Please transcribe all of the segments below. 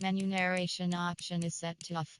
Menu narration option is set to off.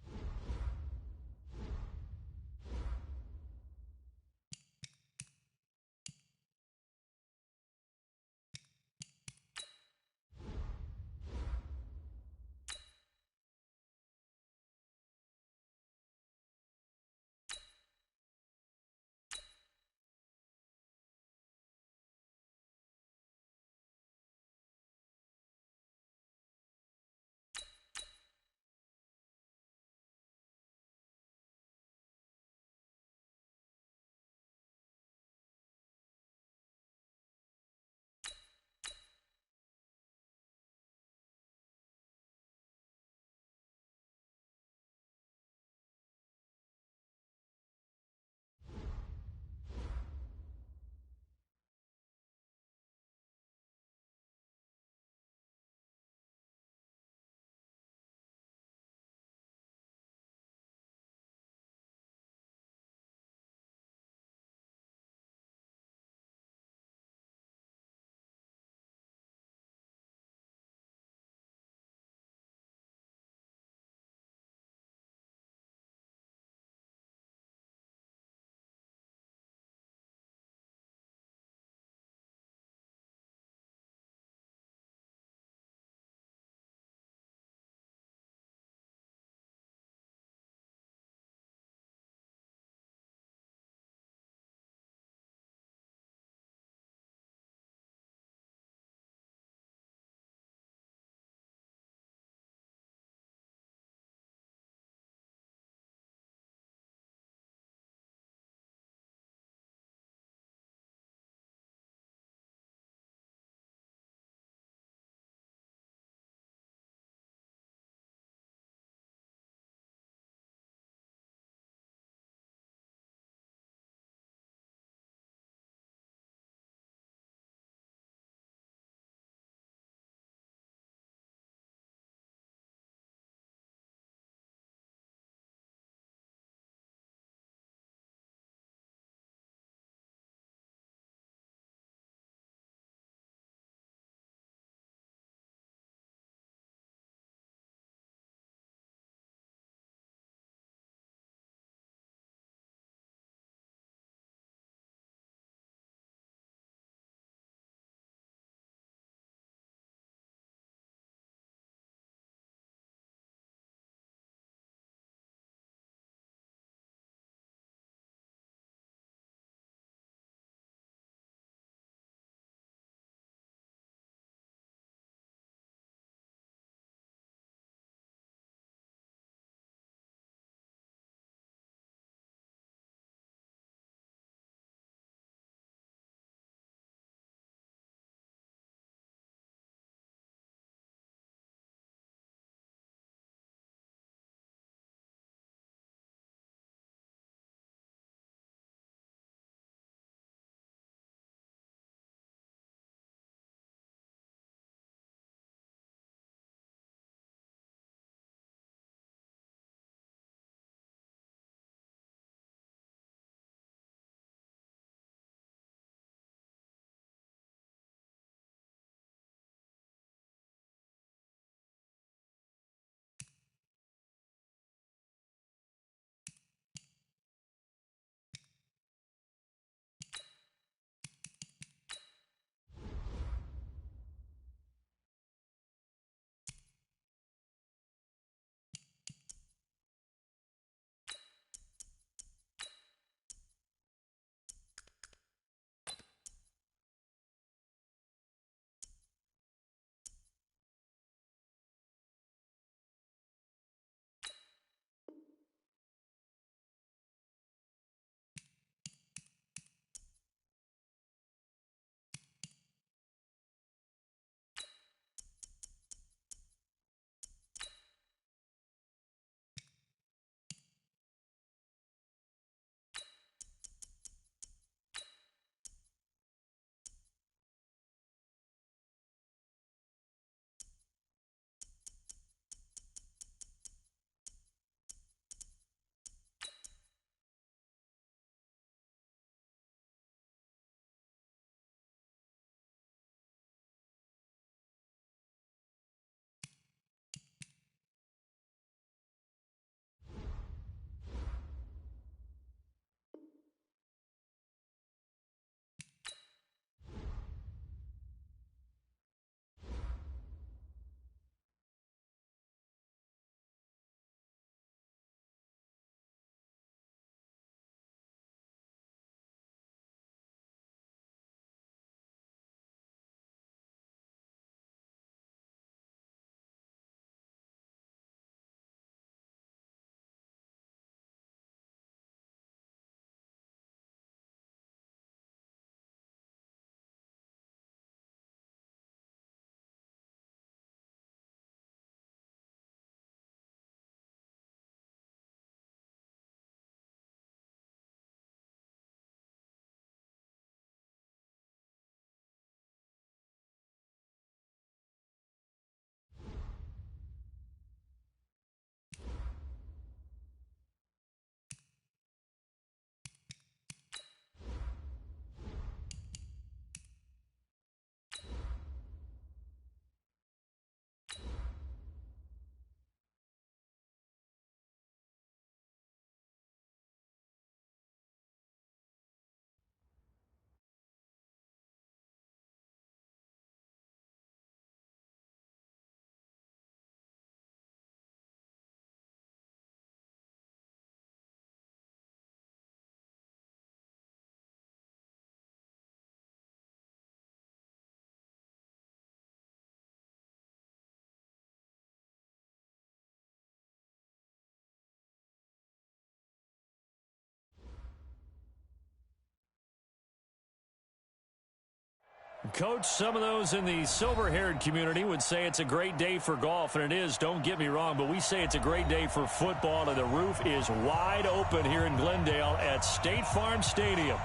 Coach, some of those in the silver-haired community would say it's a great day for golf, and it is, don't get me wrong, but we say it's a great day for football, and the roof is wide open here in Glendale at State Farm Stadium.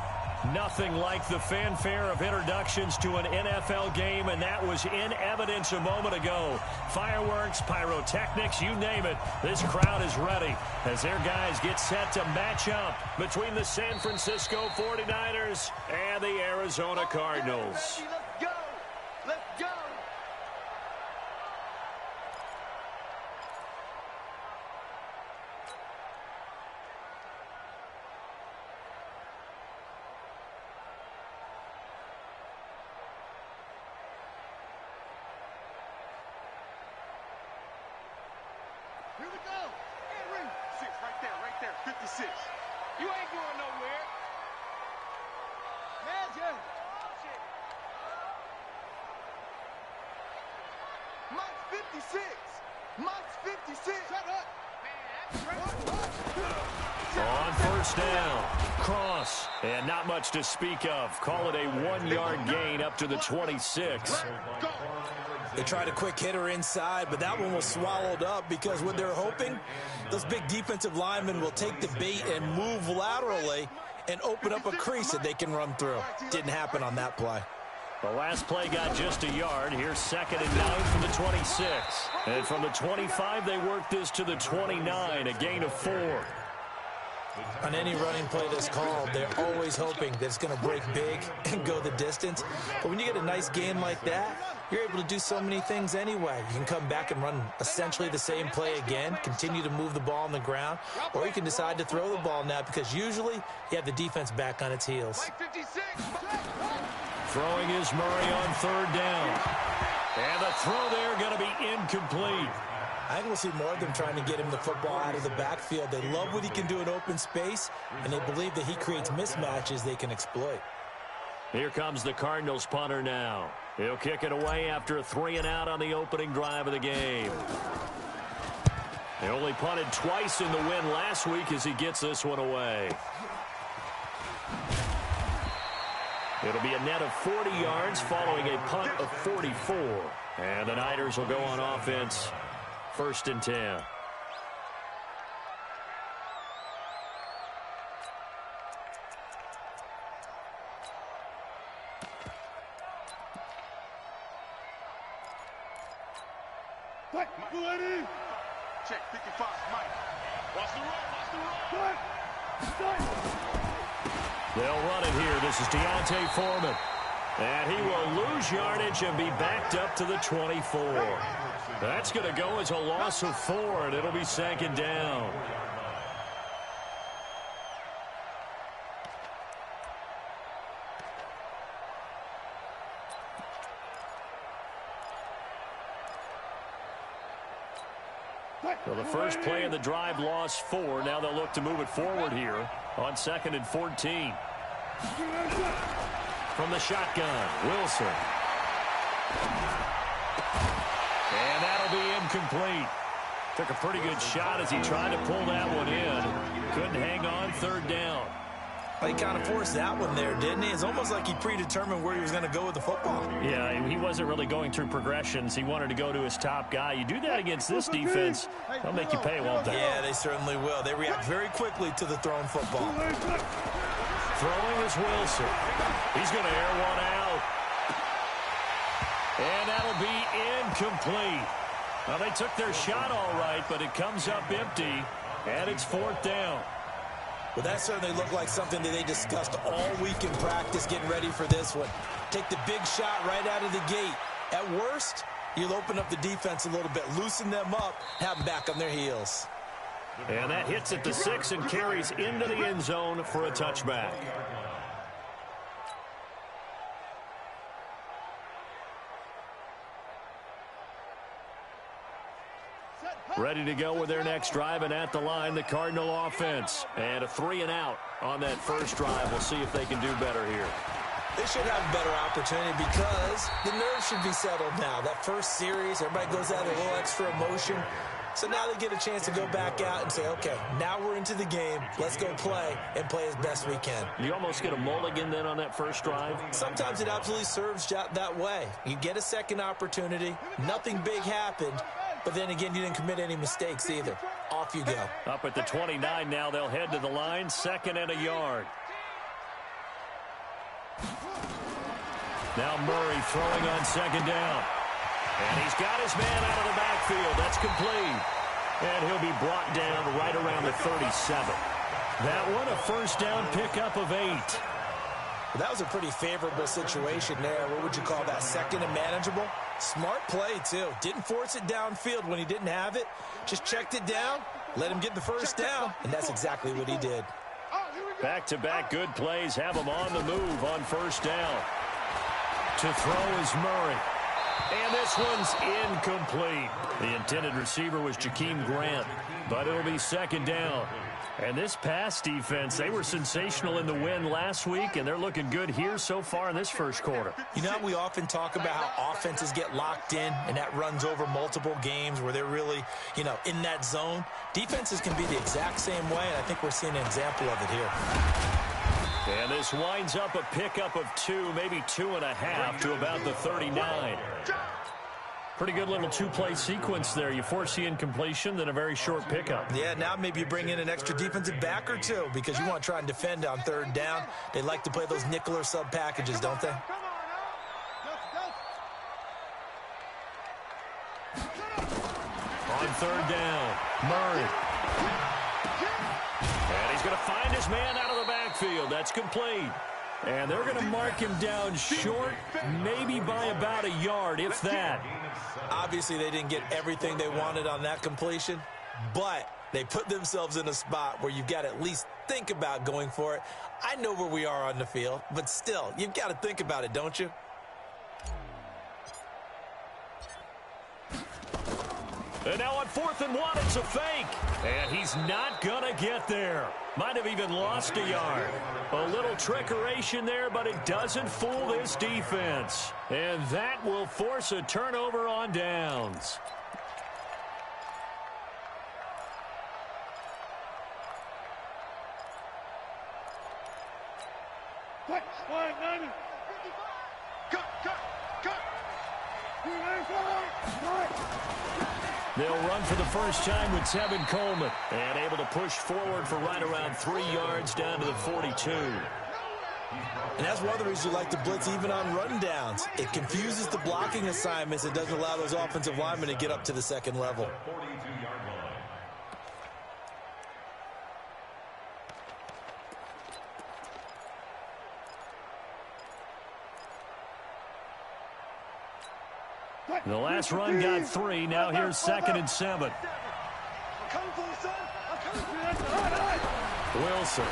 Nothing like the fanfare of introductions to an NFL game, and that was in evidence a moment ago. Fireworks, pyrotechnics, you name it. This crowd is ready as their guys get set to match up between the San Francisco 49ers and the Arizona Cardinals. Let's go! Let's go! Here we go. Henry. 6 right there. 56. You ain't going nowhere. Magic. Mike's 56. Mike's 56. Shut up. On first down, cross, and not much to speak of. Call it a 1-yard gain up to the 26. They tried a quick hitter inside, but that one was swallowed up because what they're hoping, those big defensive linemen will take the bait and move laterally and open up a crease that they can run through. Didn't happen on that play. The last play got just a yard. Here's 2nd and 9 from the 26. And from the 25, they work this to the 29, a gain of 4. On any running play that's called, they're always hoping that it's going to break big and go the distance. But when you get a nice gain like that, you're able to do so many things anyway. You can come back and run essentially the same play again, continue to move the ball on the ground, or you can decide to throw the ball now because usually you have the defense back on its heels. Throwing is Murray on 3rd down. And the throw there going to be incomplete. I think we'll see more of them trying to get him the football out of the backfield. They love what he can do in open space, and they believe that he creates mismatches they can exploit. Here comes the Cardinals punter now. He'll kick it away after a 3-and-out on the opening drive of the game. They only punted twice in the win last week as he gets this one away. It'll be a net of 40 yards following a punt of 44. And the Niners will go on offense. 1st and 10. Check 55, Mike. Watch the run. They'll run it here. This is Deontay Foreman. And he will lose yardage and be backed up to the 24. That's going to go as a loss of 4, and it'll be 2nd down. Well, the first play of the drive lost 4. Now they'll look to move it forward here on 2nd and 14. From the shotgun, Wilson. And that'll be incomplete. Took a pretty good shot as he tried to pull that one in. Couldn't hang on 3rd down. He kind of forced that one there, didn't he? It's almost like he predetermined where he was going to go with the football. Yeah, he wasn't really going through progressions. He wanted to go to his top guy. You do that against this defense, they'll make you pay, won't they? Yeah, they certainly will. They react very quickly to the thrown football. Throwing is Wilson. He's going to air one out. And that'll be incomplete. Well, they took their shot all right, but it comes up empty, and it's 4th down. Well, that certainly looked like something that they discussed all week in practice getting ready for this one. Take the big shot right out of the gate. At worst, you'll open up the defense a little bit, loosen them up, have them back on their heels. And that hits at the 6 and carries into the end zone for a touchback. Ready to go with their next drive, and at the line, the Cardinal offense. And a 3-and-out on that first drive. We'll see if they can do better here. They should have a better opportunity because the nerves should be settled now. That first series, everybody goes out a little extra emotion. So now they get a chance to go back out and say, okay, now we're into the game. Let's go play and play as best we can. You almost get a mulligan then on that first drive? Sometimes it absolutely serves that way. You get a second opportunity. Nothing big happened. But then again, you didn't commit any mistakes either. Off you go. Up at the 29 now, they'll head to the line, 2nd and a yard. Now Murray throwing on 2nd down. And he's got his man out of the backfield. That's complete. And he'll be brought down right around the 37. That one, a first down pickup of 8. Well, that was a pretty favorable situation there. What would you call that? 2nd and manageable? Smart play, too. Didn't force it downfield when he didn't have it. Just checked it down, let him get the first down, and that's exactly what he did. Back-to-back good plays have him on the move on first down. To throw is Murray. And this one's incomplete. The intended receiver was Jakeem Grant, but it'll be 2nd down. And this pass defense, they were sensational in the win last week, and they're looking good here so far in this first quarter. You know, we often talk about how offenses get locked in, and that runs over multiple games where they're really, in that zone. Defenses can be the exact same way, and I think we're seeing an example of it here. And this winds up a pickup of 2, maybe 2.5 to about the 39. Pretty good little 2-play sequence there. You force the incompletion, then a very short pickup. Yeah, now maybe you bring in an extra defensive back or 2 because you want to try and defend on 3rd down. They like to play those nickel or sub packages, don't they? On 3rd down, Murray. And he's going to find his man out of the backfield. That's complete. And they're going to mark him down short, maybe by about a yard, if that. Obviously, they didn't get everything they wanted on that completion, but they put themselves in a spot where you've got to at least think about going for it. I know where we are on the field, but still, you've got to think about it, don't you? And now on 4th and 1, it's a fake. And he's not going to get there. Might have even lost a yard. A little trickeration there, but it doesn't fool this defense. And that will force a turnover on downs. They'll run for the first time with Tevin Coleman. And able to push forward for right around 3 yards down to the 42. And that's one of the reasons you like to blitz even on rundowns. It confuses the blocking assignments. It doesn't allow those offensive linemen to get up to the 2nd level. The last run got 3. Now here's 2nd and 7. Wilson.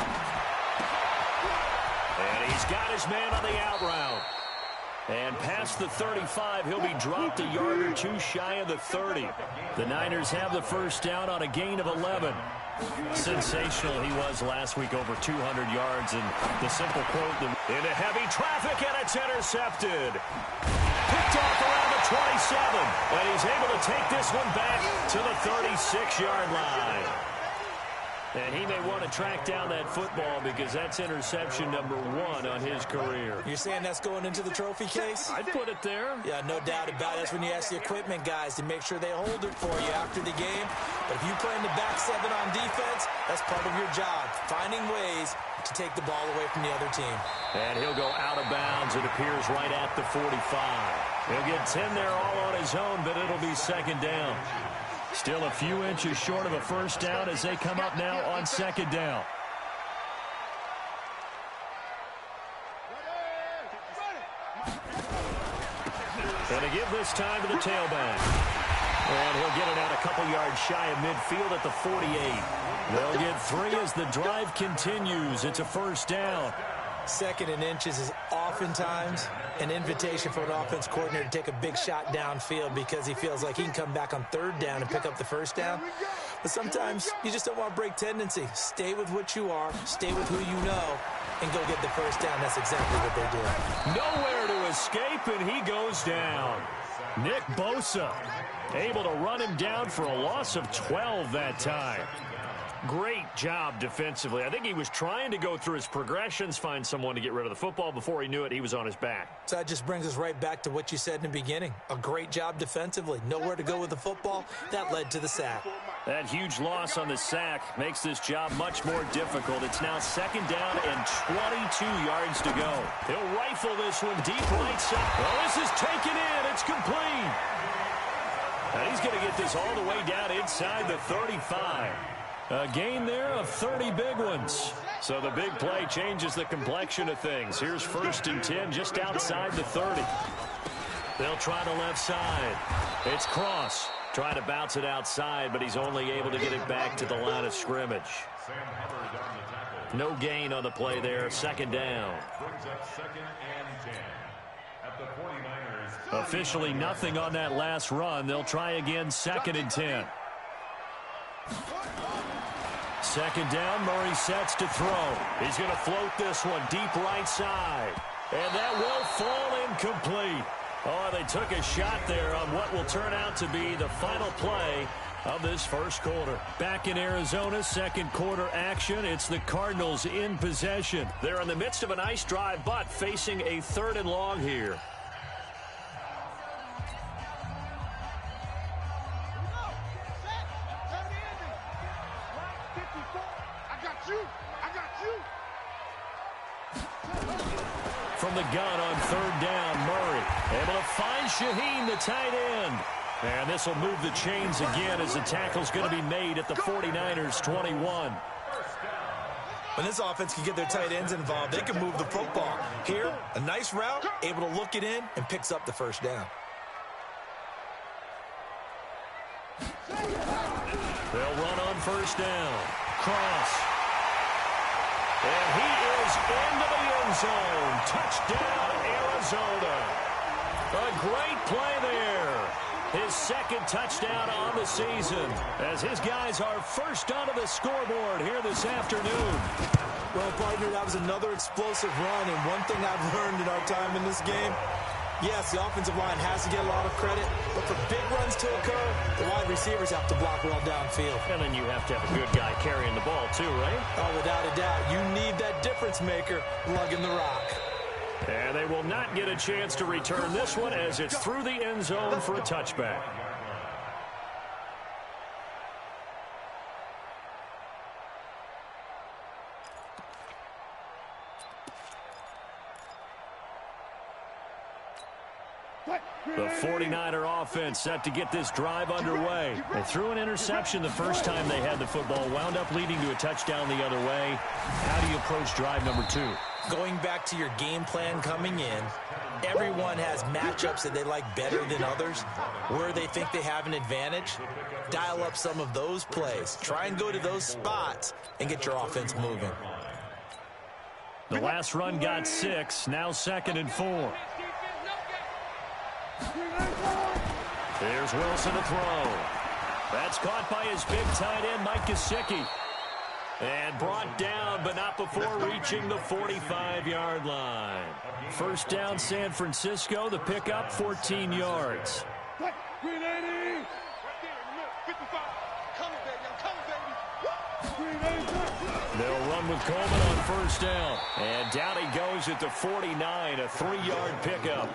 And he's got his man on the out route. And past the 35, he'll be dropped a yard or 2 shy of the 30. The Niners have the first down on a gain of 11. Sensational he was last week, over 200 yards. And the simple quote, into heavy traffic, and it's intercepted. Picked off around the 27, and he's able to take this one back to the 36-yard line. And he may want to track down that football because that's interception number 1 on his career. You're saying that's going into the trophy case? I'd put it there. Yeah, no doubt about it. That's when you ask the equipment guys to make sure they hold it for you after the game. But if you play in the back 7 on defense, that's part of your job, finding ways to take the ball away from the other team. And he'll go out of bounds, it appears, right at the 45. He'll get 10 there all on his own, but it'll be 2nd down. Still a few inches short of a first down as they come up now on 2nd down. And to give this time to the tailback. And he'll get it out a couple yards shy of midfield at the 48. They'll get 3 as the drive continues. It's a first down. 2nd and inches is oftentimes an invitation for an offense coordinator to take a big shot downfield because he feels like he can come back on 3rd down and pick up the first down. But sometimes you just don't want to break tendency. Stay with what you are, stay with who you know, and go get the first down. That's exactly what they did. Nowhere to escape, and he goes down. Nick Bosa able to run him down for a loss of 12 that time. Great job defensively. I think he was trying to go through his progressions, find someone to get rid of the football. Before he knew it, he was on his back. So that just brings us right back to what you said in the beginning. A great job defensively. Nowhere to go with the football. That led to the sack. That huge loss on the sack makes this job much more difficult. It's now second down and 22 yards to go. He'll rifle this one deep right side. Oh, this is taken in. It's complete. And he's going to get this all the way down inside the 35. A gain there of 30 big ones. So the big play changes the complexion of things. Here's 1st and 10 just outside the 30. They'll try the left side. It's Cross. Trying to bounce it outside, but he's only able to get it back to the line of scrimmage. No gain on the play there. 2nd down. Officially nothing on that last run. They'll try again 2nd and 10. 2nd down, Murray sets to throw. He's going to float this one deep right side. And that will fall incomplete. Oh, they took a shot there on what will turn out to be the final play of this first quarter. Back in Arizona, second quarter action. It's the Cardinals in possession. They're in the midst of a nice drive, but facing a 3rd and long here. From the gun on 3rd down, Murray able to find Shaheen, the tight end. And this will move the chains again as the tackle's going to be made at the 49ers 21. When this offense can get their tight ends involved, they can move the football. Here, a nice route, able to look it in, and picks up the 1st down. They'll run on 1st down. Cross. And he is into the end zone. Touchdown, Arizona. A great play there. His 2nd touchdown on the season as his guys are first onto the scoreboard here this afternoon. Well, partner, that was another explosive run, and one thing I've learned in our time in this game, yes, the offensive line has to get a lot of credit, but for big runs to occur, the wide receivers have to block well downfield. And then you have to have a good guy carrying the ball too, right? Oh, without a doubt. You need that difference maker lugging the rock. And they will not get a chance to return this one as it's through the end zone for a touchback. The 49er offense set to get this drive underway. They threw an interception the first time they had the football, wound up leading to a touchdown the other way. How do you approach drive number 2? Going back to your game plan coming in, everyone has matchups that they like better than others, where they think they have an advantage. Dial up some of those plays. Try and go to those spots and get your offense moving. The last run got 6, now 2nd and 4. Here's Wilson to throw. That's caught by his big tight end, Mike Gesicki. And brought down, but not before reaching the 45-yard line. 1st down, San Francisco. The pickup, 14 yards. Green 80. Right there in the middle. 55. Coming, baby. I'm coming, baby. Green 80. They'll run with Coleman on 1st down. And down he goes at the 49, a 3-yard pickup.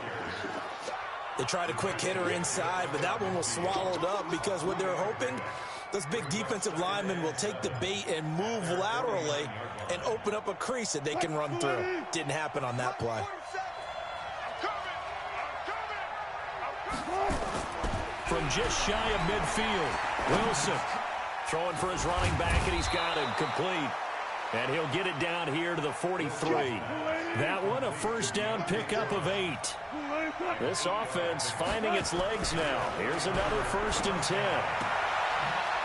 They tried a quick hitter inside, but that one was swallowed up because what they're hoping, those big defensive linemen will take the bait and move laterally and open up a crease that they can run through. Didn't happen on that play. From just shy of midfield, Wilson throwing for his running back, and he's got him complete. And he'll get it down here to the 43. That one, a 1st down pickup of 8. This offense finding its legs now. Here's another 1st and 10.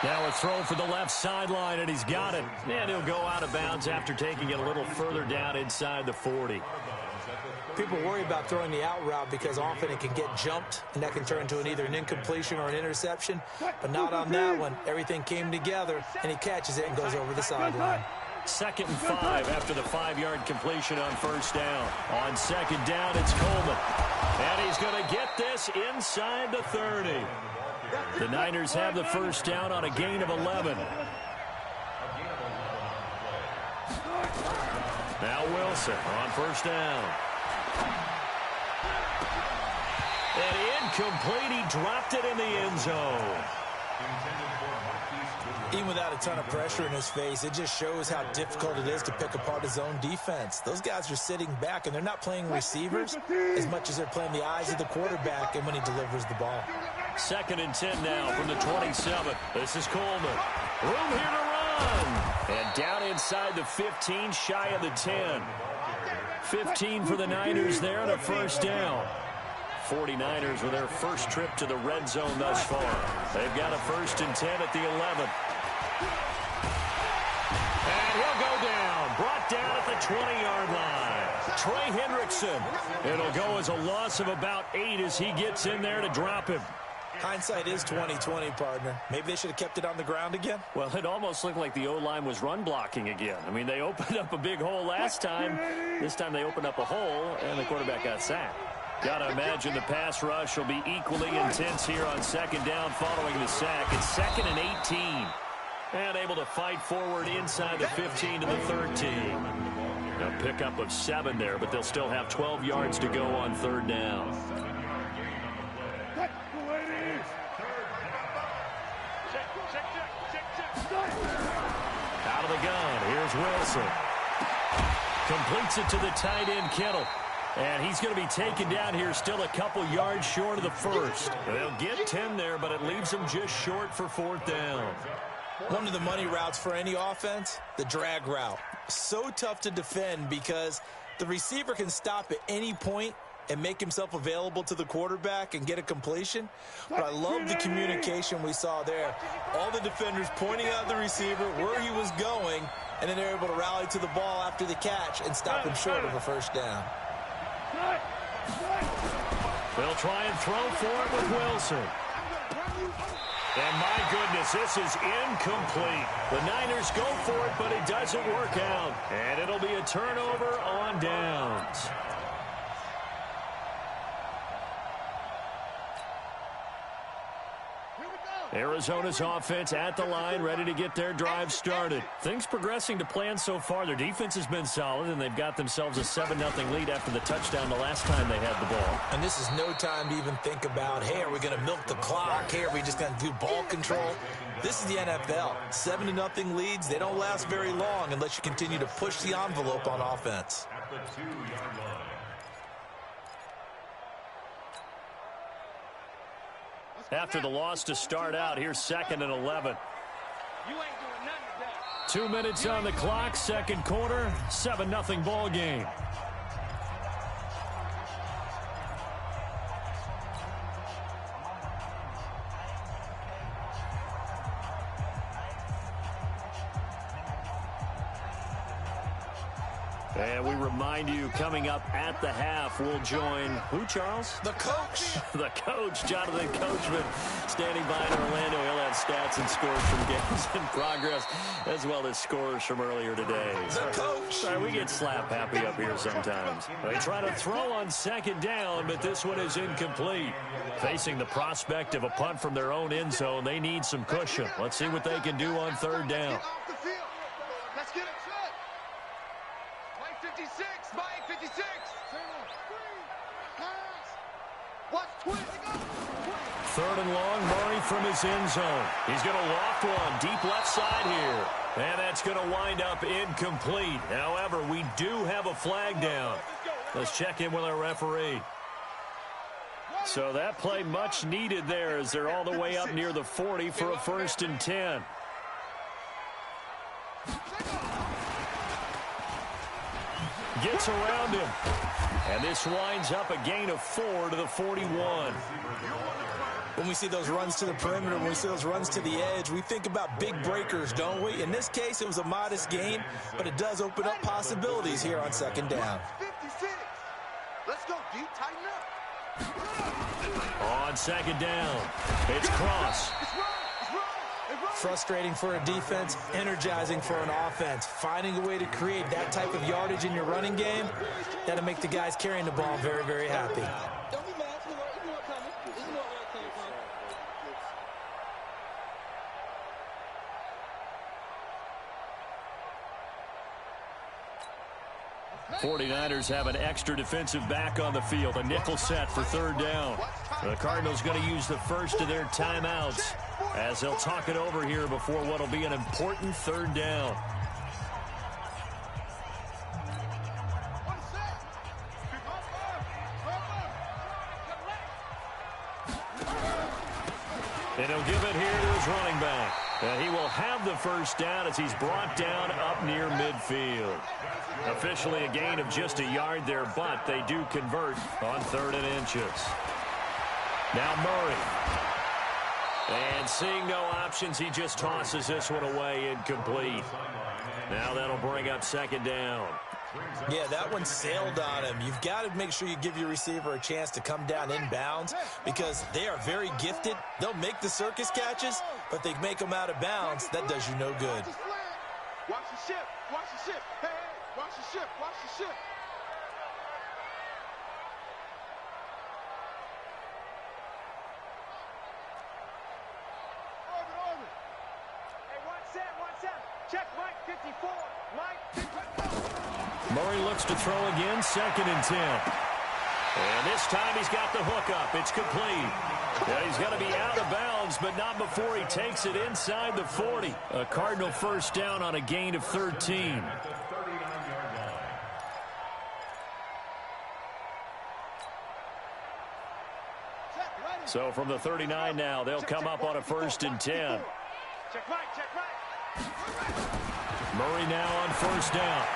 Now a throw for the left sideline, and he's got it. And he'll go out of bounds after taking it a little further down inside the 40. People worry about throwing the out route because often it can get jumped, and that can turn into either an incompletion or an interception. But not on that one. Everything came together, and he catches it and goes over the sideline. 2nd and 5 after the 5-yard completion on first down. On 2nd down, it's Coleman. And he's going to get this inside the 30. The Niners have the first down on a gain of 11. Now Wilson on first down. And incomplete. He dropped it in the end zone. Even without a ton of pressure in his face, it just shows how difficult it is to pick apart his own defense. Those guys are sitting back, and they're not playing receivers as much as they're playing the eyes of the quarterback and when he delivers the ball. 2nd and 10 now from the 27. This is Coleman. Room here to run. And down inside the 15, shy of the 10. 15 for the Niners there and a first down. 49ers with their first trip to the red zone thus far. They've got a 1st and 10 at the 11. And he'll go down. Brought down at the 20-yard line. Trey Hendrickson. It'll go as a loss of about 8 as he gets in there to drop him. Hindsight is 20/20, partner. Maybe they should have kept it on the ground again. Well, it almost looked like the O-line was run blocking again. I mean, they opened up a big hole last time. This time they opened up a hole, and the quarterback got sacked. Got to imagine the pass rush will be equally intense here on 2nd down following the sack. It's 2nd and 18. And able to fight forward inside the 15 to the 13. A pickup of 7 there, but they'll still have 12 yards to go on 3rd down. Out of the gun, here's Wilson. Completes it to the tight end, Kittle. And he's going to be taken down here still a couple yards short of the 1st. They'll get 10 there, but it leaves them just short for 4th down. One of the money routes for any offense, the drag route. So tough to defend because the receiver can stop at any point and make himself available to the quarterback and get a completion. But I love the communication we saw there. All the defenders pointing out the receiver, where he was going, and then they're able to rally to the ball after the catch and stop him short of a 1st down. They'll try and throw for it with Wilson. And my goodness, this is incomplete. The Niners go for it, but it doesn't work out. And it'll be a turnover on downs. Arizona's offense at the line, ready to get their drive started. Things progressing to plan so far. Their defense has been solid, and they've got themselves a 7-0 lead after the touchdown the last time they had the ball. And this is no time to even think about, hey, are we going to milk the clock? Hey, are we just going to do ball control? This is the NFL. 7-0 leads, they don't last very long unless you continue to push the envelope on offense. After the loss to start out, here's 2nd and 11. 2 minutes on the clock, 2nd quarter, 7-0 ball game. And we remind you, coming up at the half, we'll join who, Charles? The coach. The coach, Jonathan Coachman, standing by in Orlando. He'll have stats and scores from games in progress, as well as scores from earlier today. The coach. Sorry, we get slap happy up here sometimes. They try to throw on 2nd down, but this one is incomplete. Facing the prospect of a punt from their own end zone, they need some cushion. Let's see what they can do on 3rd down. Let's get it set. Mike 56, Mike 56. Watch 20. 3rd and long, Murray from his end zone. He's going to loft one deep left side here. And that's going to wind up incomplete. However, we do have a flag down. Let's check in with our referee. So that play much needed there as they're all the way up near the 40 for a 1st and 10. Gets around him. And this winds up a gain of 4 to the 41. When we see those runs to the perimeter, when we see those runs to the edge, we think about big breakers, don't we? In this case, it was a modest gain, but it does open up possibilities here on 2nd down. 56. Let's go, D. Tighten up. On 2nd down, it's Cross. It's run. Frustrating for a defense, energizing for an offense. Finding a way to create that type of yardage in your running game, that'll make the guys carrying the ball very, very happy. Don't be mad. This is more coming. This is more where it came from. 49ers have an extra defensive back on the field. A nickel set for third down. The Cardinals going to use the first of their timeouts as they'll talk it over here before what will be an important third down. And he'll give it here to his running back. And he will have the first down as he's brought down up near midfield. Officially a gain of just a yard there, but they do convert on 3rd and inches. Now Murray. And seeing no options, he just tosses this one away incomplete. Now that'll bring up 2nd down. Yeah, that one sailed on him. You've got to make sure you give your receiver a chance to come down inbounds because they are very gifted. They'll make the circus catches, but they make them out of bounds. That does you no good. Watch the ship. Watch the ship. Hey, watch the ship. Watch the ship. Orbit. Hey, 1-7. Check Mike 54. Mike 54. Murray looks to throw again, 2nd and 10. And this time he's got the hook up. It's complete. Yeah, he's going to be out of bounds, but not before he takes it inside the 40. A Cardinal first down on a gain of 13. So from the 39 now, they'll come up on a 1st and 10. Check right. Murray now on 1st down.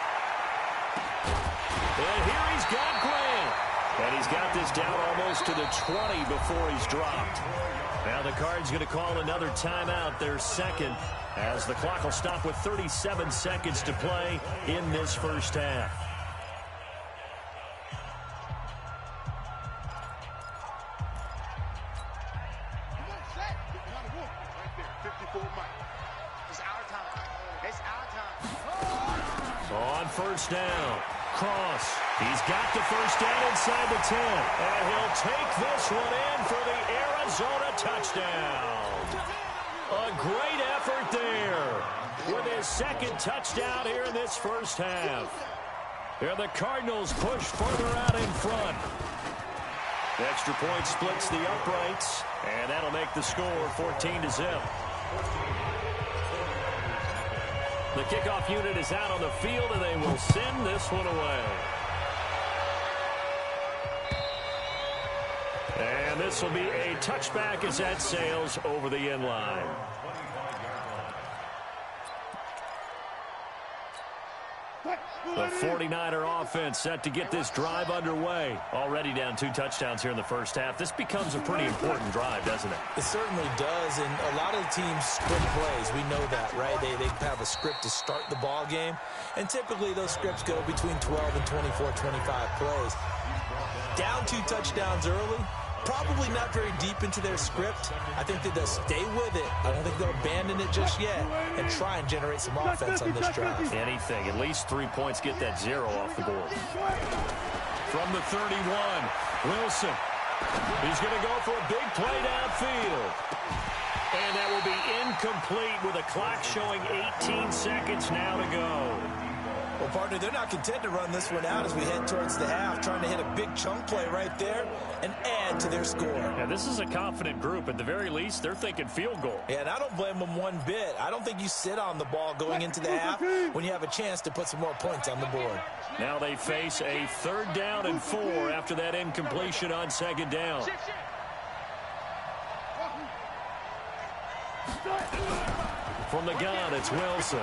And here he's got Grant. And he's got this down almost to the 20 before he's dropped. Now the Cards going to call another timeout, their 2nd, as the clock will stop with 37 seconds to play in this first half. Right there, 54 Mike. It's our time. On 1st down. Cross. He's got the first down inside the 10. And he'll take this one in for the Arizona touchdown. A great effort there with his 2nd touchdown here in this first half. Here the Cardinals push further out in front. The extra point splits the uprights, and that'll make the score 14-0. The kickoff unit is out on the field, and they will send this one away. And this will be a touchback as that sails over the end line. The 49er offense set to get this drive underway. Already down 2 touchdowns here in the first half. This becomes a pretty important drive, doesn't it? It certainly does, and a lot of teams script plays. We know that, right? They have a script to start the ball game, and typically those scripts go between 12 and 24, 25 plays. Down 2 touchdowns early, probably not very deep into their script. I think that they'll stay with it. I don't think they'll abandon it just yet and try and generate some offense on this drive. Anything. At least 3 points get that 0 off the board. From the 31, Wilson. He's going to go for a big play downfield. And that will be incomplete with a clock showing 18 seconds now to go. Well, partner, they're not content to run this one out as we head towards the half, trying to hit a big chunk play right there and add to their score. Yeah, this is a confident group. At the very least, they're thinking field goal. Yeah, and I don't blame them one bit. I don't think you sit on the ball going into the half when you have a chance to put some more points on the board. Now they face a 3rd down and 4 after that incompletion on 2nd down. From the gun, it's Wilson.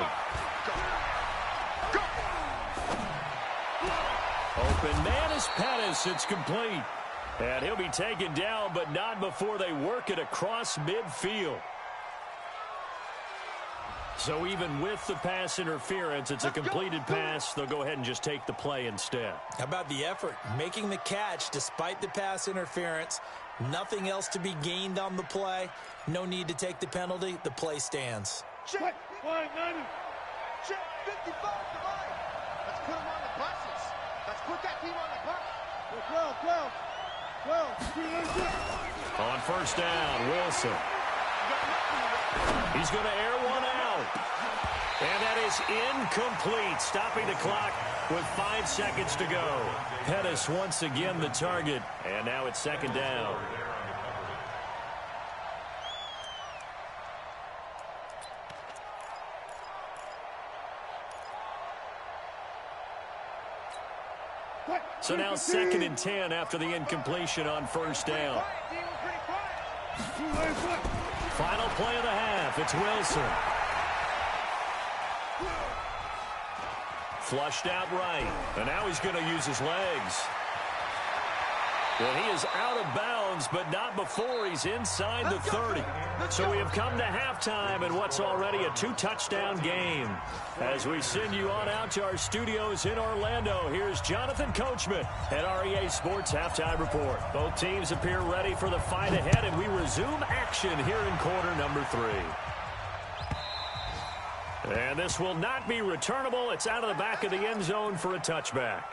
Open man is Pettis. It's complete. And he'll be taken down, but not before they work it across midfield. So even with the pass interference, it's a completed pass. They'll go ahead and just take the play instead. How about the effort? Making the catch despite the pass interference. Nothing else to be gained on the play. No need to take the penalty. The play stands. Check. Check. 55 to line. Let's put them on the buses. Let's put that team on the bus. 12. On first down, Wilson. He's going to air one out. And that is incomplete, stopping the clock with 5 seconds to go. Pettis once again the target, and now it's second down. So now 2nd and 10 after the incompletion on first down. Final play of the half, it's Wilson. Flushed out right, and now he's going to use his legs. Well, he is out of bounds, but not before he's inside the 30. So we have come to halftime in what's already a 2-touchdown game. As we send you on out to our studios in Orlando, here's Jonathan Coachman at REA Sports Halftime Report. Both teams appear ready for the fight ahead, and we resume action here in quarter number 3. And this will not be returnable. It's out of the back of the end zone for a touchback.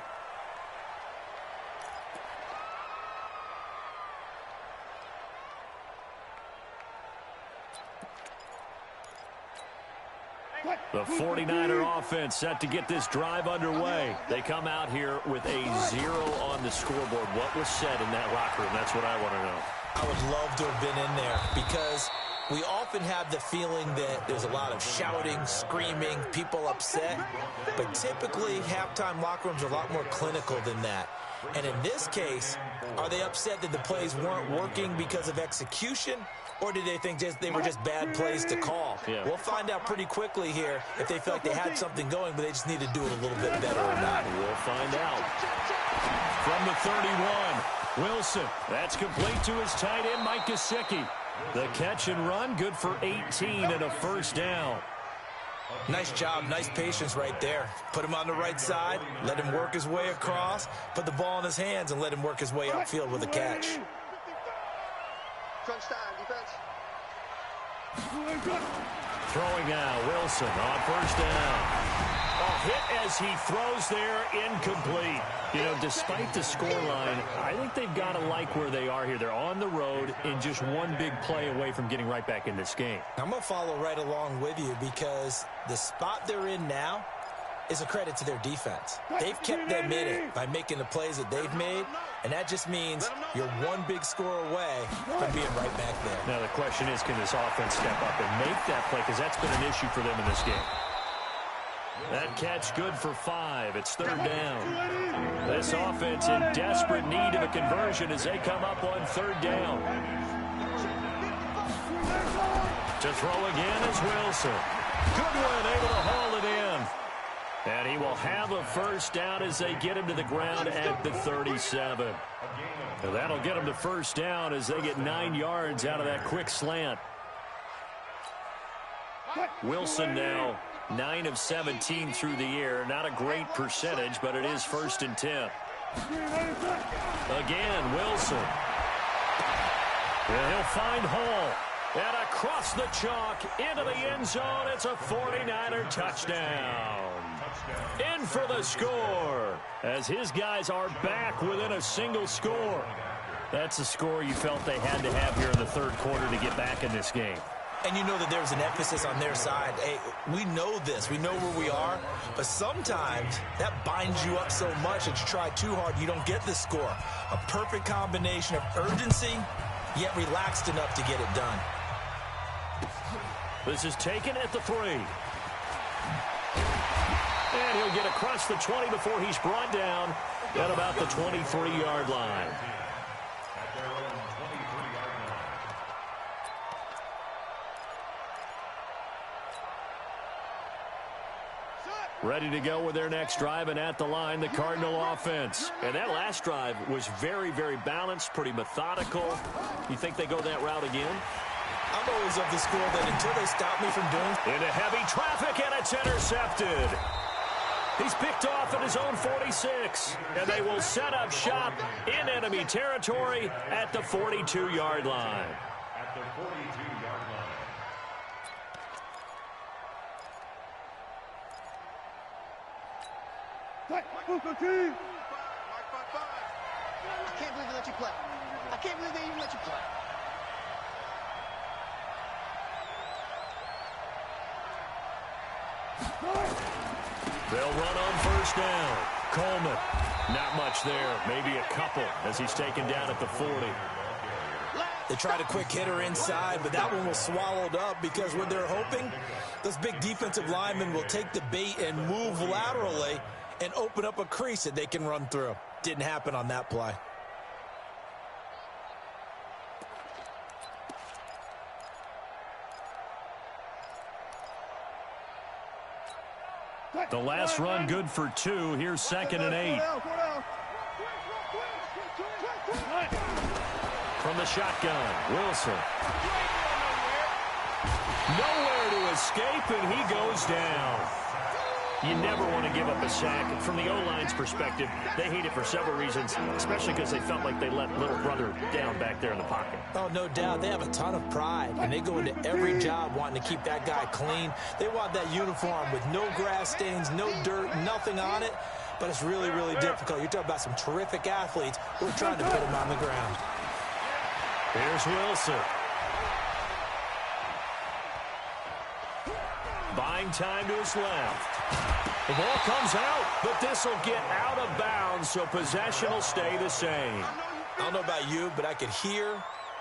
The 49er offense set to get this drive underway. They come out here with a 0 on the scoreboard. What was said in that locker room? That's what I want to know. I would love to have been in there because we often have the feeling that there's a lot of shouting, screaming, people upset. But typically, halftime locker rooms are a lot more clinical than that. And in this case, are they upset that the plays weren't working because of execution? Or did they think they were just bad plays to call? Yeah. We'll find out pretty quickly here if they felt like they had something going, but they just need to do it a little bit better or not. We'll find out. From the 31, Wilson. That's complete to his tight end, Mike Gesicki. The catch and run, good for 18 and a first down. Nice job, nice patience right there. Put him on the right side, let him work his way across, put the ball in his hands, and let him work his way upfield with a catch. Crunch time, defense. Throwing now, Wilson on first down. A hit as he throws there, incomplete. You know, despite the scoreline, I think they've got to like where they are here. They're on the road and just one big play away from getting right back in this game. I'm going to follow right along with you because the spot they're in now is a credit to their defense. They've kept them in it by making the plays that they've made, and that just means you're one big score away from being right back there. Now the question is, can this offense step up and make that play? Because that's been an issue for them in this game. That catch good for 5. It's third down. This offense in desperate need of a conversion as they come up on third down. To throw again is Wilson. Goodwin able to haul it in. And he will have a first down as they get him to the ground at the 37. And that'll get him to first down as they get 9 yards out of that quick slant. Wilson now 9 of 17 through the air. Not a great percentage, but it is 1st and 10. Again, Wilson. And he'll find Hall. And across the chalk into the end zone. It's a 49er touchdown. In for the score as his guys are back within a single score. That's a score you felt they had to have here in the third quarter to get back in this game. And you know that there's an emphasis on their side. Hey, we know this. We know where we are. But sometimes that binds you up so much that you try too hard, you don't get the score. A perfect combination of urgency, yet relaxed enough to get it done. This is taken at the 3. And he'll get across the 20 before he's brought down at about the 23-yard line. Ready to go with their next drive, and at the line, the Cardinal offense. And that last drive was very, very balanced, pretty methodical. You think they go that route again? I'm always of the school that until they stop me from doing... Into heavy traffic, and it's intercepted. He's picked off at his own 46, and they will set up shop in enemy territory at the 42-yard line. At the 42-yard line. I can't believe they let you play. I can't believe they even let you play. They'll run on first down. Coleman, not much there. Maybe a couple as he's taken down at the 40. They tried a quick hitter inside, but that one was swallowed up because what they're hoping, those big defensive linemen will take the bait and move laterally and open up a crease that they can run through. Didn't happen on that play. The last run good for 2. Here's 2nd and 8. From the shotgun, Wilson. Nowhere to escape, and he goes down. You never want to give up a sack. And from the O-line's perspective, they hate it for several reasons, especially because they felt like they let little brother down back there in the pocket. Oh, no doubt. They have a ton of pride, and they go into every job wanting to keep that guy clean. They want that uniform with no grass stains, no dirt, nothing on it. But it's really, really difficult. You're talking about some terrific athletes who are trying to put him on the ground. Here's Wilson. Buying time to his left. The ball comes out, but this will get out of bounds, so possession will stay the same. I don't know about you, but I could hear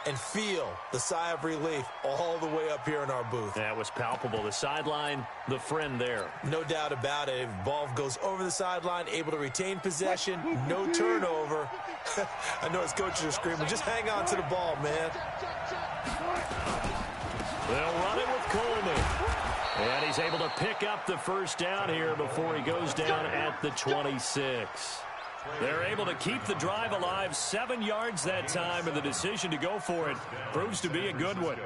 and feel the sigh of relief all the way up here in our booth. That was palpable. The sideline, the friend there. No doubt about it. If the ball goes over the sideline, able to retain possession, no turnover. I know his coaches are screaming, just hang on to the ball, man. They'll run it with Coleman. And he's able to pick up the first down here before he goes down at the 26. They're able to keep the drive alive, 7 yards that time, and the decision to go for it proves to be a good one.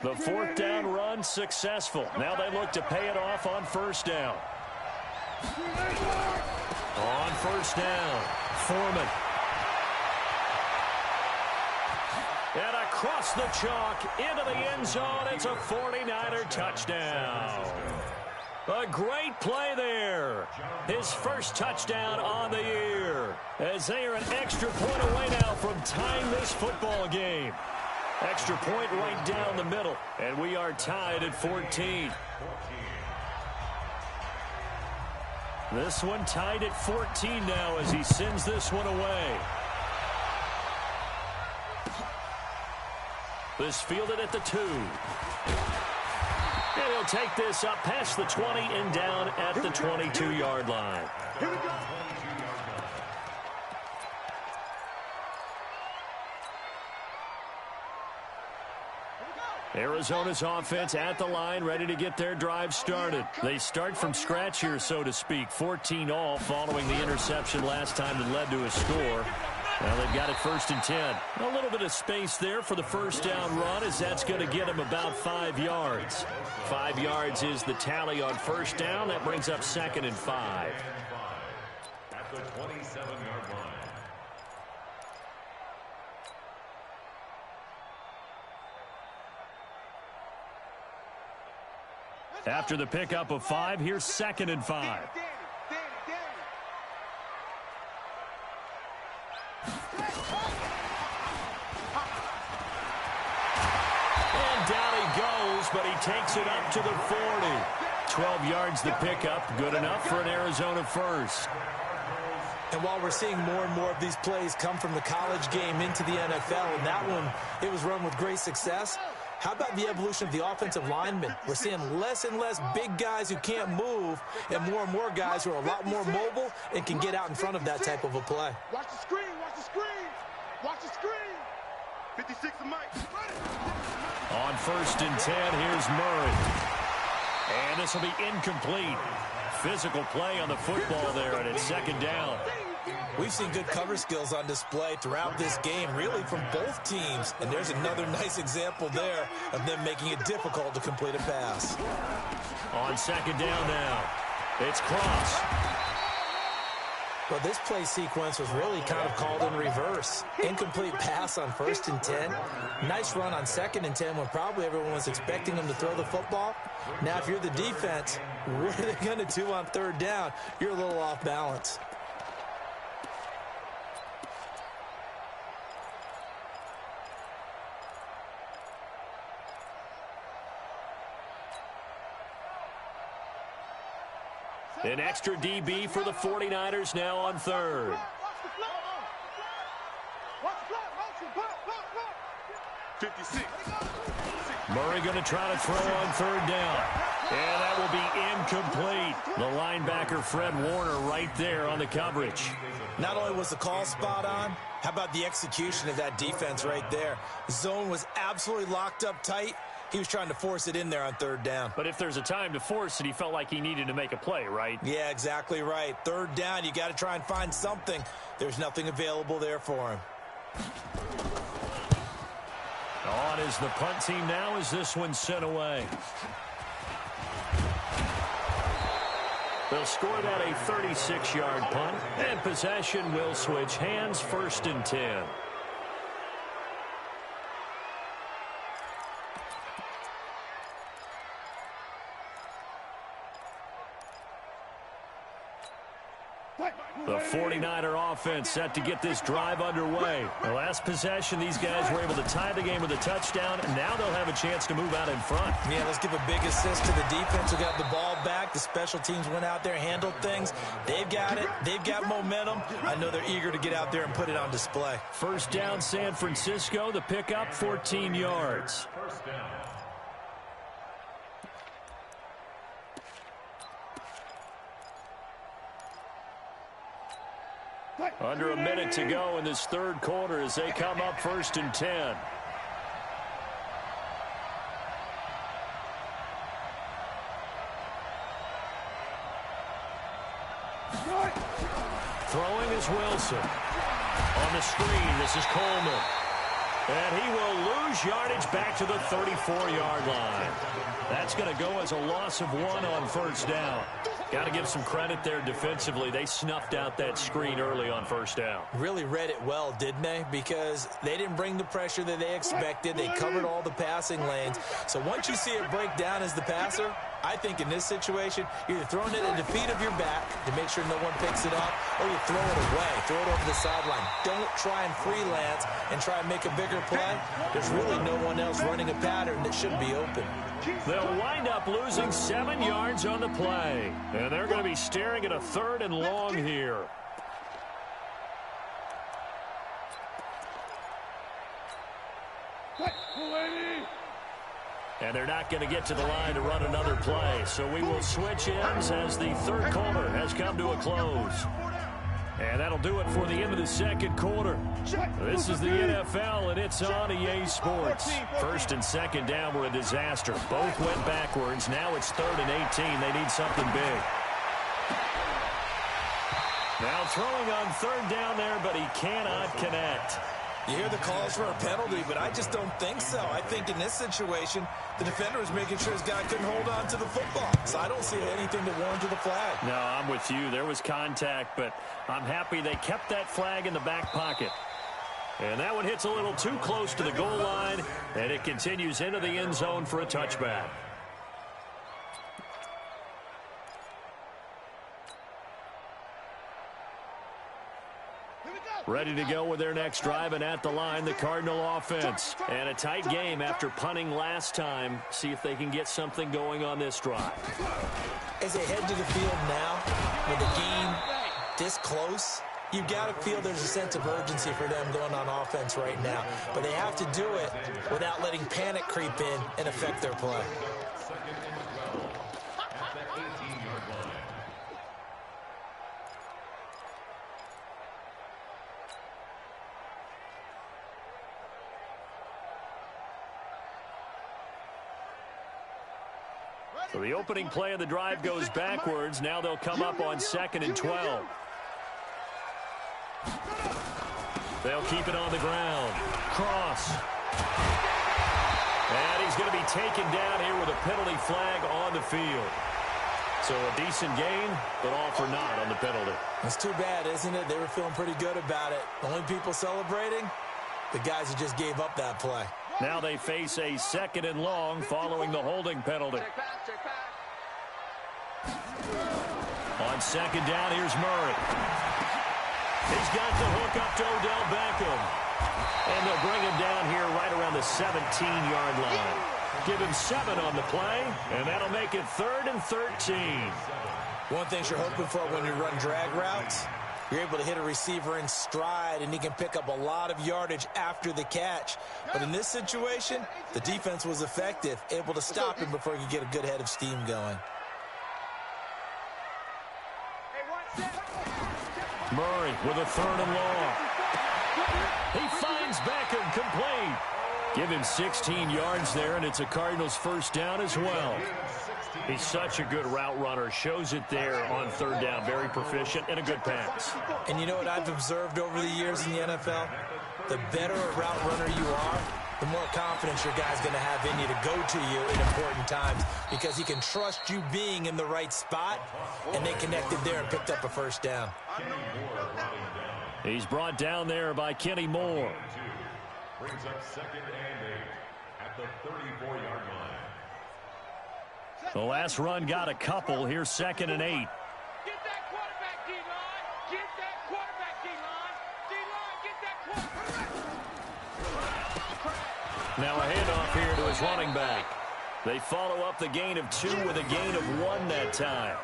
The 4th down run successful. Now they look to pay it off on first down. On first down, Foreman. And across the chalk into the end zone, it's a 49er touchdown. A great play there. His first touchdown on the year. As they are an extra point away now from tying this football game. Extra point right down the middle. And we are tied at 14. This one tied at 14 now as he sends this one away. This fielded at the 2. And he'll take this up past the 20 and down at the 22-yard line. Here we go. Arizona's offense at the line, ready to get their drive started. They start from scratch here, so to speak. 14 all following the interception last time that led to a score. Now they've got it 1st and 10. A little bit of space there for the first down run, as that's going to get them about 5 yards. 5 yards is the tally on first down. That brings up 2nd and 5. At the 27-yard line. After the pickup of 5, here's 2nd and 5. And down he goes, but he takes it up to the 40. 12 yards the pickup, good enough for an Arizona first. And while we're seeing more and more of these plays come from the college game into the NFL, and that one, it was run with great success. How about the evolution of the offensive linemen? We're seeing less and less big guys who can't move and more guys who are a lot more mobile and can get out in front of that type of a play. Watch the screen, watch the screen, watch the screen. 56 of Mike. On 1st and 10, here's Murray. And this will be incomplete. Physical play on the football there, and it's 2nd down. We've seen good cover skills on display throughout this game, really from both teams. And there's another nice example there of them making it difficult to complete a pass. On second down now, it's Cross. Well, this play sequence was really kind of called in reverse. Incomplete pass on 1st and 10. Nice run on 2nd and 10 when probably everyone was expecting him to throw the football. Now, if you're the defense, what are they going to do on 3rd down? You're a little off balance. An extra DB for the 49ers now on 3rd. Murray going to try to throw on 3rd down. And that will be incomplete. The linebacker, Fred Warner, right there on the coverage. Not only was the call spot on, how about the execution of that defense right there? The zone was absolutely locked up tight. He was trying to force it in there on 3rd down. But if there's a time to force it, he felt like he needed to make a play, right? Yeah, exactly right. 3rd down, you got to try and find something. There's nothing available there for him. On is the punt team now as this one's sent away. They'll score that a 36-yard punt, and possession will switch hands, 1st and 10. The 49er offense set to get this drive underway. The last possession, these guys were able to tie the game with a touchdown, and now they'll have a chance to move out in front. Yeah, let's give a big assist to the defense who got the ball back. The special teams went out there, handled things. They've got it. They've got momentum. I know they're eager to get out there and put it on display. 1st down, San Francisco. The pickup, 14 yards. 1st down. Under a minute to go in this 3rd quarter as they come up 1st and 10. Throwing is Wilson. On the screen, this is Coleman. And he will lose yardage back to the 34-yard line. That's going to go as a loss of 1 on 1st down. Got to give some credit there defensively. They snuffed out that screen early on 1st down. Really read it well, didn't they? Because they didn't bring the pressure that they expected. They covered all the passing lanes. So once you see it break down as the passer, I think in this situation, you're either throwing it at the feet of your back to make sure no one picks it up, or you throw it away, throw it over the sideline. Don't try and freelance and try and make a bigger play. There's really no one else running a pattern that should be open. They'll wind up losing 7 yards on the play. And they're going to be staring at a 3rd and long here. And they're not going to get to the line to run another play. So we will switch ends as the 3rd quarter has come to a close. And that'll do it for the end of the 2nd quarter. This is the NFL, and it's on EA Sports. 1st and 2nd down were a disaster. Both went backwards. Now it's 3rd and 18. They need something big. Now throwing on 3rd down there, but he cannot connect. You hear the calls for a penalty, but I just don't think so. I think in this situation, the defender was making sure his guy couldn't hold on to the football. So I don't see anything to warrant to the flag. No, I'm with you. There was contact, but I'm happy they kept that flag in the back pocket. And that one hits a little too close to the goal line, and it continues into the end zone for a touchback. Ready to go with their next drive, and at the line, the Cardinal offense. And a tight game after punting last time. See if they can get something going on this drive. As they head to the field now, with the game this close, you've got to feel there's a sense of urgency for them going on offense right now. But they have to do it without letting panic creep in and affect their play. So the opening play of the drive goes backwards. Now they'll come up on 2nd and 12. They'll keep it on the ground. Cross. And he's going to be taken down here with a penalty flag on the field. So a decent gain, but all for naught on the penalty. It's too bad, isn't it? They were feeling pretty good about it. Only people celebrating, the guys who just gave up that play. Now they face a 2nd and long following the holding penalty. On 2nd down, here's Murray. He's got the hook up to Odell Beckham. And they'll bring him down here right around the 17-yard line. Give him 7 on the play, and that'll make it 3rd and 13. One thing you're hoping for when you run drag routes, you're able to hit a receiver in stride, and he can pick up a lot of yardage after the catch. But in this situation, the defense was effective, able to stop him before he could get a good head of steam going. Murray with a 3rd and long. He finds Beckham complete. Give him 16 yards there, and it's a Cardinals 1st down as well. He's such a good route runner. Shows it there on 3rd down. Very proficient and a good pass. And you know what I've observed over the years in the NFL? The better a route runner you are, the more confidence your guy's going to have in you to go to you in important times because he can trust you being in the right spot, and they connected there and picked up a 1st down. He's brought down there by Kenny Moore. Brings up 2nd and 8 at the 34-yard line. The last run got a couple. Here's 2nd and 8. Get that quarterback, D-line. Get that quarterback, D-line. D-line, get that quarterback. Now a handoff here to his running back. They follow up the gain of 2 with a gain of 1 that time.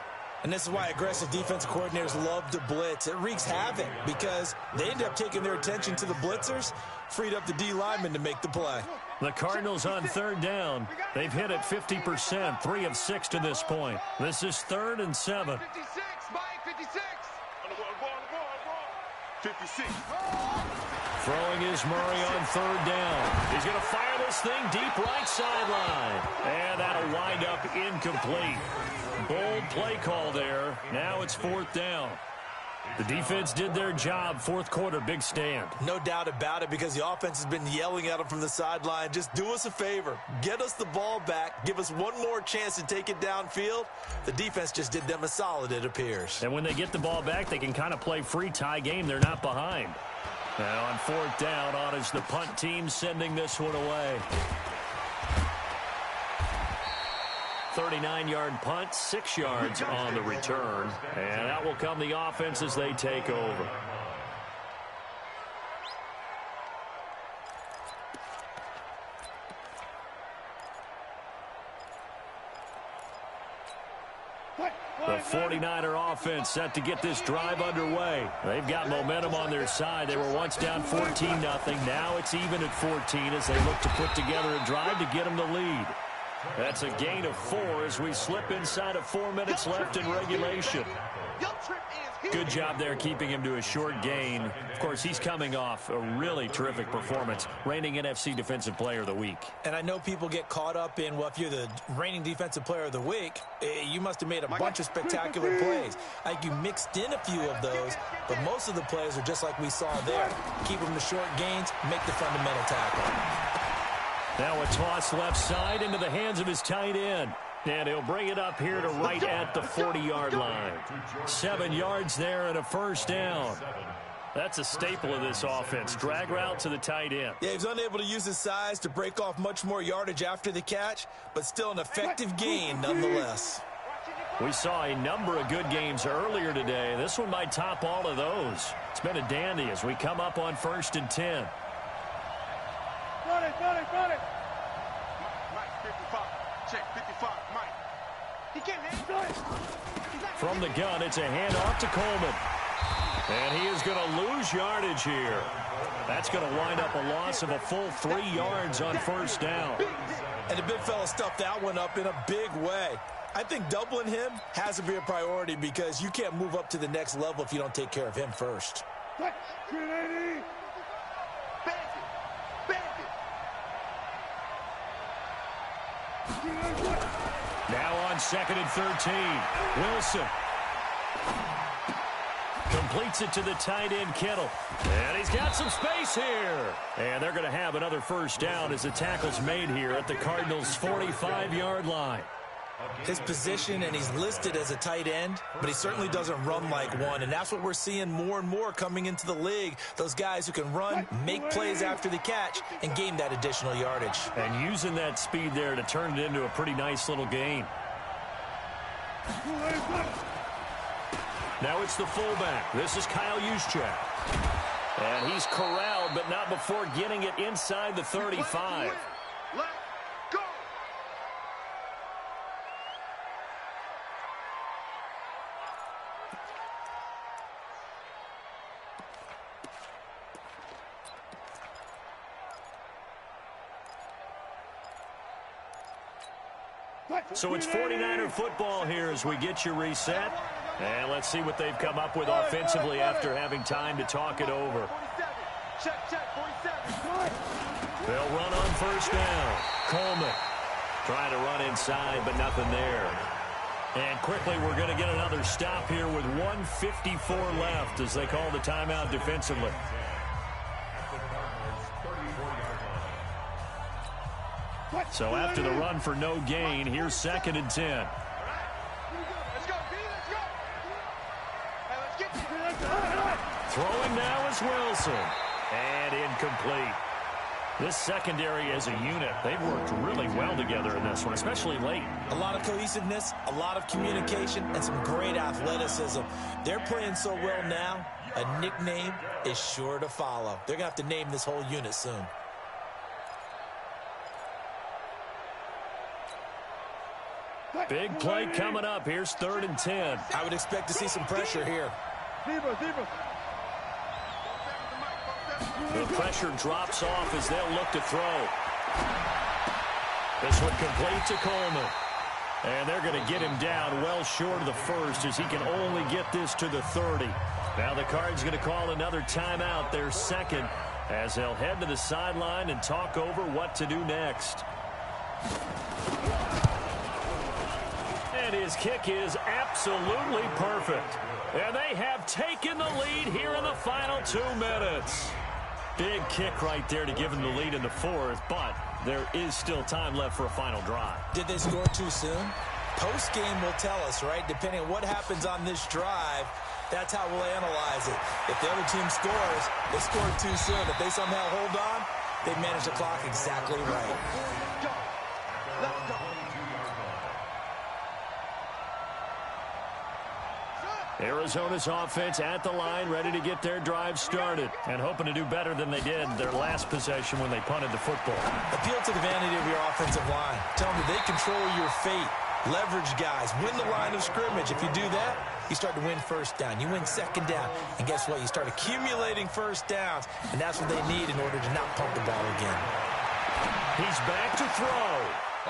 And this is why aggressive defensive coordinators love to blitz. It wreaks havoc because they end up taking their attention to the blitzers, freed up the D lineman to make the play. The Cardinals on 3rd down. They've hit it 50%, 3 of 6 to this point. This is 3rd and 7. 56, Mike, 56. On the ball. 56. Throwing is Murray on 3rd down. He's going to fire this thing deep right sideline. And that'll wind up incomplete. Bold play call there. Now it's 4th down. The defense did their job. 4th quarter, big stand. No doubt about it because the offense has been yelling at them from the sideline. Just do us a favor. Get us the ball back. Give us one more chance to take it downfield. The defense just did them a solid, it appears. And when they get the ball back, they can kind of play free tie game. They're not behind. Now on 4th down, on is the punt team sending this one away. 39-yard punt, 6 yards on the return. And that will come the offense as they take over. The 49er offense set to get this drive underway. They've got momentum on their side. They were once down 14-0. Now it's even at 14 as they look to put together a drive to get them the lead. That's a gain of 4 as we slip inside of 4 minutes left in regulation. Good job there keeping him to a short gain. Of course, he's coming off a really terrific performance, reigning NFC Defensive Player of the Week. And I know people get caught up in, well, if you're the reigning Defensive Player of the Week, you must have made a bunch of spectacular plays. Like you mixed in a few of those, but most of the plays are just like we saw there. Keep them to short gains, make the fundamental tackle. Now a toss left side into the hands of his tight end. And he'll bring it up here to right at the 40-yard line. 7 yards there and a 1st down. That's a staple of this offense. Drag route to the tight end. Yeah, he was unable to use his size to break off much more yardage after the catch, but still an effective gain nonetheless. We saw a number of good games earlier today. This one might top all of those. It's been a dandy as we come up on 1st and 10. Run it. Mike, 55. Check, 55, Mike. He can't handle it. From the gun, it's a handoff to Coleman. And he is going to lose yardage here. That's going to wind up a loss of a full 3 yards on 1st down. And the big fella stuffed that one up in a big way. I think doubling him has to be a priority because you can't move up to the next level if you don't take care of him first. Now on 2nd and 13. Wilson. Completes it to the tight end, Kittle. And he's got some space here. And they're going to have another first down as the tackle's made here at the Cardinals' 45-yard line. His position, and he's listed as a tight end, but he certainly doesn't run like one, and that's what we're seeing more and more coming into the league. Those guys who can run, make plays after the catch, and gain that additional yardage. And using that speed there to turn it into a pretty nice little gain. Now it's the fullback. This is Kyle Juszczyk. And he's corralled, but not before getting it inside the 35. Let's go! So it's 49er football here as we get you reset. And let's see what they've come up with offensively after having time to talk it over. Check, 47. They'll run on first down. Coleman trying to run inside, but nothing there. And quickly, we're going to get another stop here with 1:54 left as they call the timeout defensively. So after the run for no gain, here's 2nd and 10. Let's go, B, let's go! Hey, let's get Throwing now is Wilson. And incomplete. This secondary as a unit, they've worked really well together in this one, especially late. A lot of cohesiveness, a lot of communication, and some great athleticism. They're playing so well now, a nickname is sure to follow. They're going to have to name this whole unit soon. Big play coming up. Here's 3rd and 10. I would expect to see some pressure here. The pressure drops off as they'll look to throw. This one complete to Coleman. And they're going to get him down well short of the first as he can only get this to the 30. Now the Cards going to call another timeout, their second, as they'll head to the sideline and talk over what to do next. And his kick is absolutely perfect. And they have taken the lead here in the final 2 minutes. Big kick right there to give them the lead in the 4th, but there is still time left for a final drive. Did they score too soon? Post-game will tell us, right? Depending on what happens on this drive, that's how we'll analyze it. If the other team scores, they scored too soon. If they somehow hold on, they manage the clock exactly right. Let's go! Arizona's offense at the line, ready to get their drive started and hoping to do better than they did their last possession when they punted the football. Appeal to the vanity of your offensive line. Tell them that they control your fate. Leverage guys. Win the line of scrimmage. If you do that, you start to win first down. You win 2nd down. And guess what? You start accumulating first downs. And that's what they need in order to not pump the ball again. He's back to throw.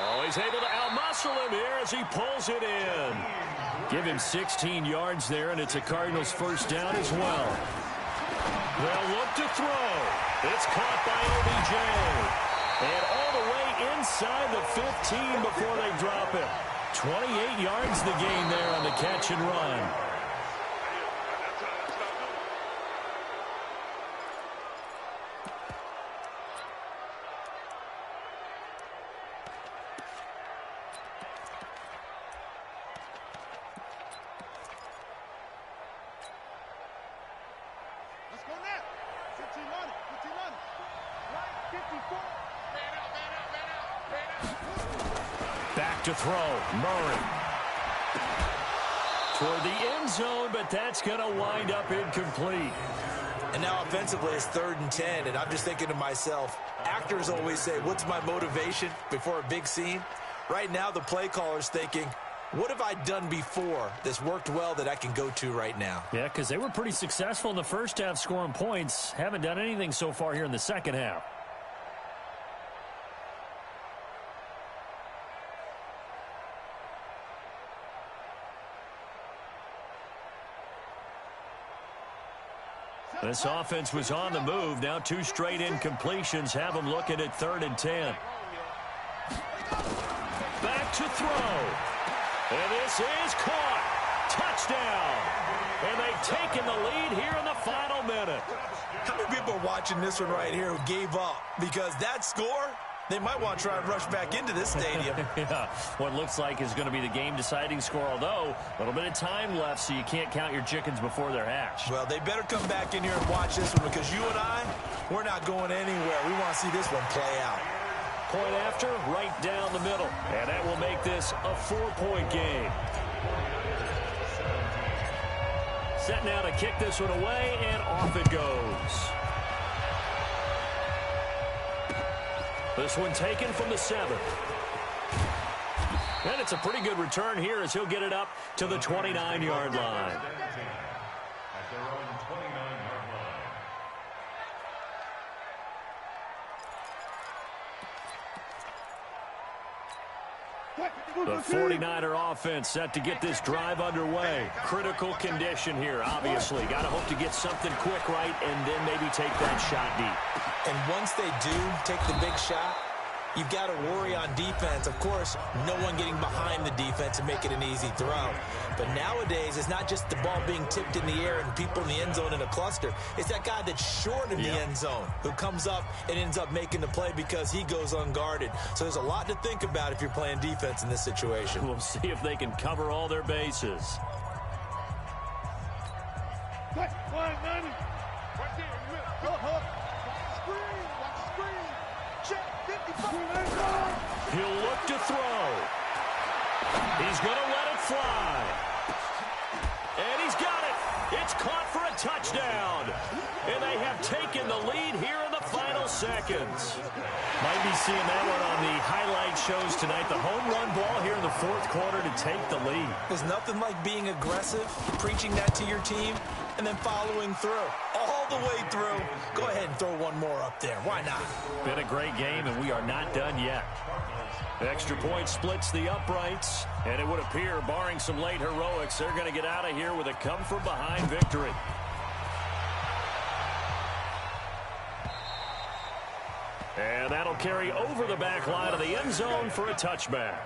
Oh, he's able to outmuscle him here as he pulls it in. Give him 16 yards there, and it's a Cardinals first down as well. They'll look to throw. It's caught by OBJ. And all the way inside the 15 before they drop it. 28 yards the gain there on the catch and run. Back to throw, Murray. Toward the end zone, but that's going to wind up incomplete. And now offensively it's 3rd and 10, and I'm just thinking to myself, actors always say, what's my motivation before a big scene? Right now the play caller's thinking, what have I done before that's worked well that I can go to right now? Yeah, because they were pretty successful in the first half scoring points. Haven't done anything so far here in the second half. This offense was on the move. Now 2 straight incompletions have them looking at 3rd and 10. Back to throw. And this is caught. Touchdown. And they've taken the lead here in the final minute. How many people are watching this one right here who gave up? Because that score, they might want to try and rush back into this stadium. Yeah, what looks like is going to be the game-deciding score, although a little bit of time left, so you can't count your chickens before they're hatched. Well, they better come back in here and watch this one, because you and I, we're not going anywhere. We want to see this one play out. Point after, right down the middle. And that will make this a 4-point game. Set now to kick this one away, and off it goes. This one taken from the 7. And it's a pretty good return here as he'll get it up to the 29-yard line. At their own 29-yard line. The 49er offense set to get this drive underway. Critical condition here, obviously. Got to hope to get something quick right and then maybe take that shot deep. And once they do take the big shot, you've got to worry on defense. Of course, no one getting behind the defense and make it an easy throw. But nowadays, it's not just the ball being tipped in the air and people in the end zone in a cluster. It's that guy that's short in the end zone who comes up and ends up making the play because he goes unguarded. So there's a lot to think about if you're playing defense in this situation. We'll see if they can cover all their bases. Quick, 190. Right there, go, hook. Screen. Check, 55. He'll look to throw. He's going to let it fly. And he's got it. It's caught for a touchdown. And they have taken the lead here in the final seconds. Might be seeing that one on the highlight shows tonight. The home run ball here in the 4th quarter to take the lead. There's nothing like being aggressive, preaching that to your team, and then following through. All the way through. Go ahead and throw one more up there. Why not? Been a great game, and we are not done yet. Extra point splits the uprights, and it would appear, barring some late heroics, they're going to get out of here with a come-from-behind victory. And that'll carry over the back line of the end zone for a touchback.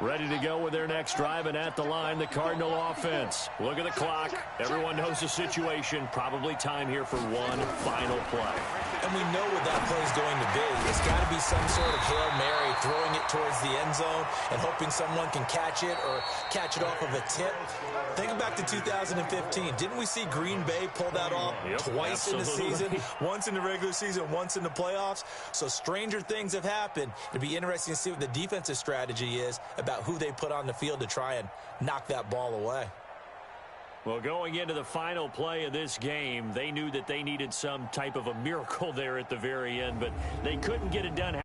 Ready to go with their next drive, and at the line, the Cardinal offense. Look at the clock. Everyone knows the situation. Probably time here for one final play. And we know what that play is going to be. It's got to be some sort of Hail Mary, throwing it towards the end zone and hoping someone can catch it or catch it off of a tip. Think back to 2015. Didn't we see Green Bay pull that off twice in the season? Once in the regular season, once in the playoffs. So stranger things have happened. It'd be interesting to see what the defensive strategy is about who they put on the field to try and knock that ball away. Well, going into the final play of this game, they knew that they needed some type of a miracle there at the very end, but they couldn't get it done.